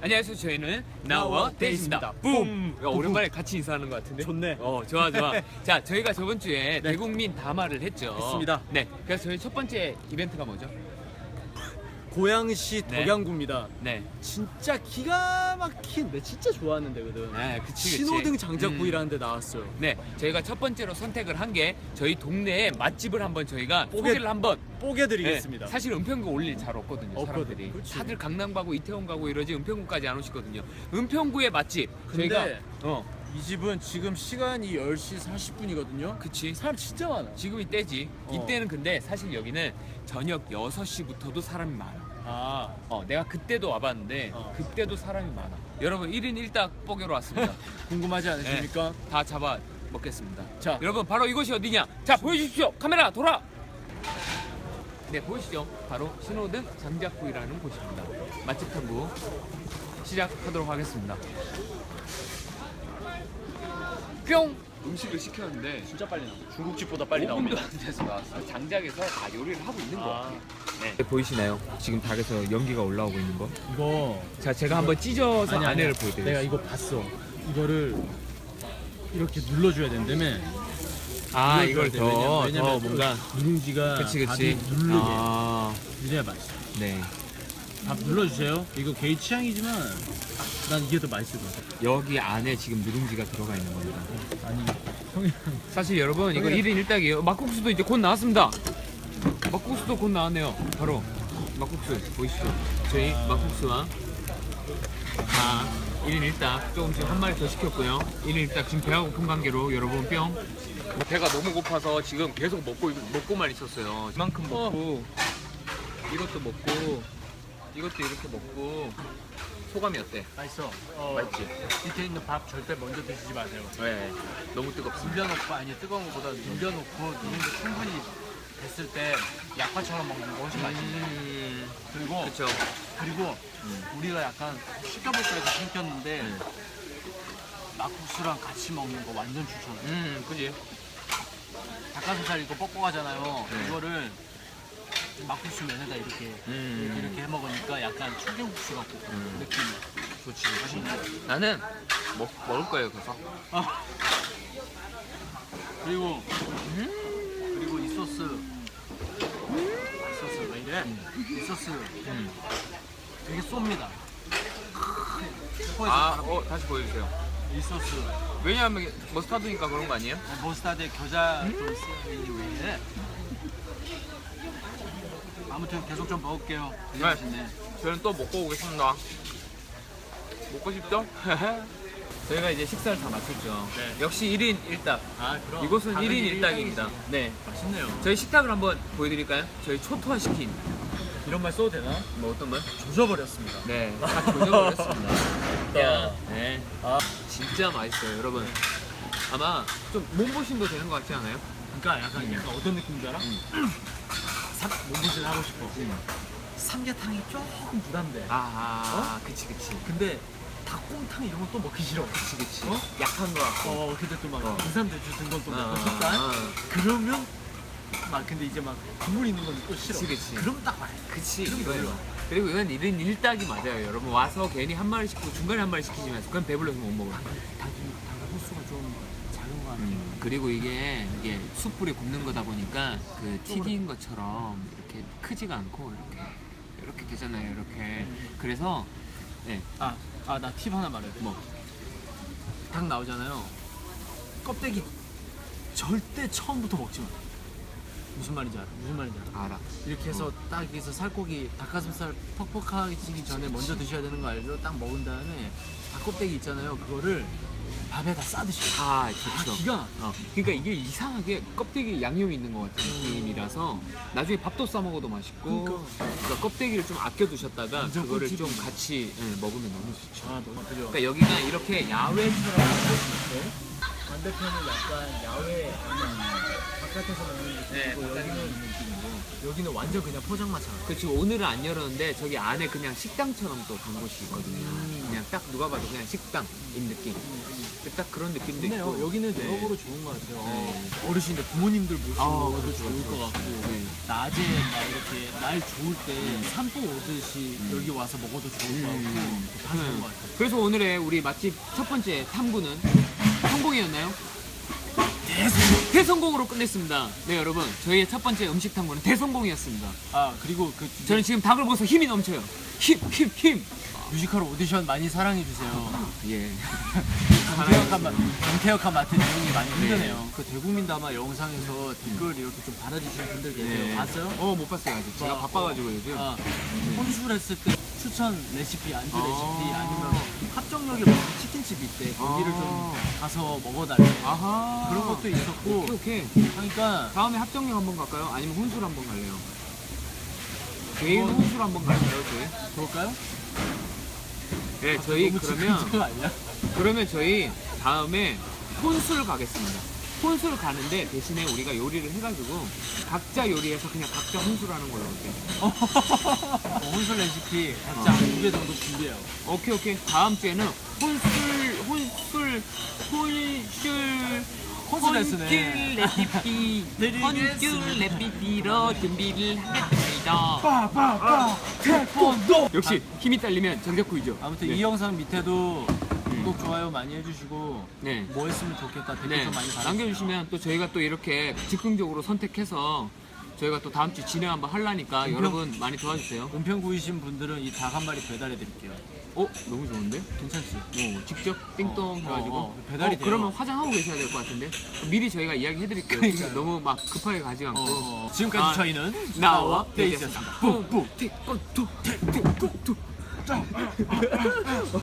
안녕하세요. 저희는 나와 데이즈입니다. 붐! 야, 오랜만에 같이 인사하는 것 같은데? 좋네. 좋아. 자, 저희가 저번 주에 대국민 담화를 했죠. 했습니다. 네. 그래서 저희 첫 번째 이벤트가 뭐죠? 고양시 네. 덕양구입니다. 네. 진짜 기가 막힌, 내 진짜 좋아하는 데거든. 네, 그치. 신호등 장작구이라는 데 나왔어요. 네, 저희가 첫 번째로 선택을 한 게 저희 동네에 맛집을 한번 저희가 소개를 한번 뽀개드리겠습니다. 네, 사실 은평구 올 일 잘 없거든요. 없거든. 사람들이 그치. 다들 강남 가고 이태원 가고 이러지 은평구까지 안 오시거든요. 은평구의 맛집 저희가 근데 이 집은 지금 시간이 10시 40분이거든요. 그치. 사람 진짜 많아. 지금이 때지. 이때는 근데 사실 여기는 저녁 6시부터도 사람이 많아. 내가 그때도 와봤는데 그때도 사람이 많아. 여러분 1인 1닭 뽀개로 왔습니다. 궁금하지 않으십니까? 다 잡아 먹겠습니다. 자. 여러분 바로 이곳이 어디냐? 자, 보여주십시오. 카메라 돌아. 네, 보이시죠? 바로 신호등 장작구이라는 곳입니다. 맛집 탐구 시작하도록 하겠습니다. 뿅! 음식을 시켰는데 진짜 빨리 나와. 중국집보다 빨리 5분도 나옵니다. 안 돼서 나왔어요. 장작에서 다 요리를 하고 있는 거. 아. 네. 보이시나요? 지금 닭에서 연기가 올라오고 있는 거. 이거 자, 제가 한번 찢어서 아니, 안에를 내가 보여드릴게요. 이거 봤어. 이거를 이렇게 눌러줘야 된다며. 이걸 더 왜냐면 뭔가 누룽지가 그치. 밥이 누르게 이래야 맛있어. 네. 밥 눌러주세요. 이거 개인 취향이지만 난 이게 더 맛있을 것 같아. 여기 안에 지금 누룽지가 들어가 있는 겁니다. 아니 형이랑 사실 여러분 이거 1인 1닭이에요. 막국수도 이제 곧 나왔습니다. 막국수도 곧 나왔네요. 바로 막국수 보이시죠? 저희 막국수와 1인 1닭 조금 지금 한 마리 더 시켰고요. 1인 1닭 지금 배가 고픈 관계로 여러분 뿅. 배가 너무 고파서 지금 계속 먹고만 있었어요. 이만큼 먹고 이것도 먹고 이것도 이렇게 먹고 소감이 어때? 맛있어. 맛있지? 밑에 있는 밥 절대 먼저 드시지 마세요. 네, 너무 뜨겁습니다. 눌려놓고 아니 뜨거운 것보다 눌려놓고 누룽지 충분히 됐을 때 약과처럼 먹는 거 훨씬 맛있어. 그리고 그쵸. 그리고 우리가 약간 시켜볼까 해서 시켰는데 막국수랑 같이 먹는 거 완전 추천해. 그지? 닭가슴살 이거 뻑뻑하잖아요. 네. 이거를 막국수 면에다 이렇게 이렇게 해 먹으니까 약간 청양국수 같고 느낌. 좋지. 나는 먹을 거예요, 그래서. 그리고 이 소스 왜 이래? 이 소스 되게 쏩니다. 다시 보여주세요. 이 소스 왜냐하면 머스타드니까 그런 거 아니에요? 머스타드에 겨자 좀 쓰니 왜? 아무튼 계속 좀 먹을게요. 되게 네. 맛있네. 저는 또 먹고 오겠습니다. 먹고 싶죠? 저희가 이제 식사를 다 마쳤죠. 네. 역시 1인 1닭. 그럼 이곳은 당연히 1인 일닭이지. 1닭입니다. 네. 맛있네요. 저희 식탁을 한번 보여드릴까요? 저희 초토화 시킨. 이런 말 써도 되나? 뭐 어떤 말? 조져버렸습니다. 네. 다 조져버렸습니다. 네. 아. 진짜 맛있어요, 여러분. 아마 좀 몸보신도 되는 것 같지 않아요? 그러니까 약간 어떤 느낌인지 알아? 몸보신 하고 싶어. 삼계탕이 조금 부담돼. 그치. 근데 닭곰탕 이런 건 또 먹기 싫어. 그치. 어? 약한 거 같고. 근데 또막 어. 인삼대추 든 건 또 먹고 싶다. 그러면 근데 이제 막 국물 있는 건 또 싫어. 그치. 그럼 딱 말해. 그치, 그럼 이거예요. 좋아. 그리고 이건 1인 1닭이 맞아요. 여러분 와서 괜히 한 마리 시키고 중간에 한 마리 시키지 마세요. 그건 배불러서 못 먹어요. 닭 호수가 좀 작은 거 같아. 그리고 이게 숯불에 굽는 거다 보니까 그 튀긴 것처럼 이렇게 크지가 않고 이렇게 되잖아요. 이렇게. 그래서 네. 나 팁 하나 말해야 돼. 뭐 닭 나오잖아요. 껍데기 절대 처음부터 먹지 마. 무슨 말인지 알아? 알아. 이렇게 해서 딱 여기서 살코기 닭가슴살 퍽퍽하기 전에 먼저 드셔야 되는 거 알죠? 딱 먹은 다음에 닭 껍데기 있잖아요. 그거를 밥에다 싸드셔. 좋죠. 기가 막혀. 그러니까 이게 이상하게 껍데기 양념이 있는 것 같은 느낌이라서 나중에 밥도 싸 먹어도 맛있고. 그러니까 껍데기를 좀 아껴 두셨다가 완전 그거를 꿀팁이네. 좀 같이 먹으면 너무 좋죠. 너무 그죠. 그러니까 여기가 이렇게 야외처럼 반대편은 약간 야외 바깥에서 먹는 네, 느낌이고 바깥에서 여기는 먹는 느낌이고. 여기는 완전 그냥 포장마차야. 그렇죠. 오늘은 안 열었는데 저기 안에 그냥 식당처럼 또 간 곳이 있거든요. 그냥 딱 누가 봐도 그냥 식당인 느낌. 딱 그런 느낌도 좋네요. 있고. 여기는 네. 여러모로 좋은 것 같아요. 네. 어르신들 부모님들 모시고 아, 도 그렇죠, 좋을 그렇죠. 것 같고 네. 낮에 막 이렇게 날 좋을 때 산보 오듯이 여기 와서 먹어도 좋을 것 같고 다 좋은 것 같아요. 그래서 오늘의 우리 맛집 첫 번째 탐구는 성공이었나요? 대성공으로 끝냈습니다. 네 여러분, 저희의 첫 번째 음식 탐구는 대성공이었습니다. 아 그리고 그 저는 지금 닭을 먹어서 힘이 넘쳐요. 힘. 뮤지컬 오디션 많이 사랑해 주세요. 예. 경태역한 맡은 내용이 많이 힘드네요. 그 대국민 담화 영상에서 댓글 이렇게 좀 달아주시는 분들 계세요. 네. 봤어요? 못 봤어요 아직. 제가 바빠가지고 요즘. 아, 혼술했을 때 추천 레시피, 안주 아. 레시피 아니면 합정역에 무슨 치킨집이 있대. 거기를 아. 좀 가서 먹어달래. 아하. 그런 것도 있었고 오케이. 하니까 다음에 합정역 한번 갈까요? 아니면 혼술 한번 갈래요? 내일 혼술 한번 갈까요 저희? 그럴까요? 네 저희 너무 그러면 지금 아니야? 저희 다음에 혼술 가겠습니다. 혼술 가는데 대신에 우리가 요리를 해가지고 각자 요리해서 그냥 각자 혼술하는 걸로 어때? 혼술 레시피 각자 2개 정도 준비해요. 오케이. 다음 주에는 혼술 레슨에 레시피 혼술 레시피로 준비를 하겠습니다. 빠빠빠 태권도. 역시 힘이 딸리면 정격구이죠. 아무튼 네. 이 영상 밑에도 구독 좋아요 많이 해주시고 네. 뭐 했으면 좋겠다 댓글 네, 좀 많이 달아주세요. 남겨주시면 또 저희가 또 이렇게 즉흥적으로 선택해서 저희가 또 다음 주 진행 한번 하려니까 여러분 많이 도와주세요. 은평구이신 분들은 이 닭 한 마리 배달해 드릴게요. 너무 좋은데? 괜찮지? 직접 띵동 해가지고 배달이 돼요. 그러면 화장하고 계셔야 될 것 같은데 미리 저희가 이야기 해드릴게요. 그러니까요. 너무 막 급하게 가지 않고 지금까지 아, 저희는 나와 데이지였습니다. 데이지였습니다. 뿌뿌 태권도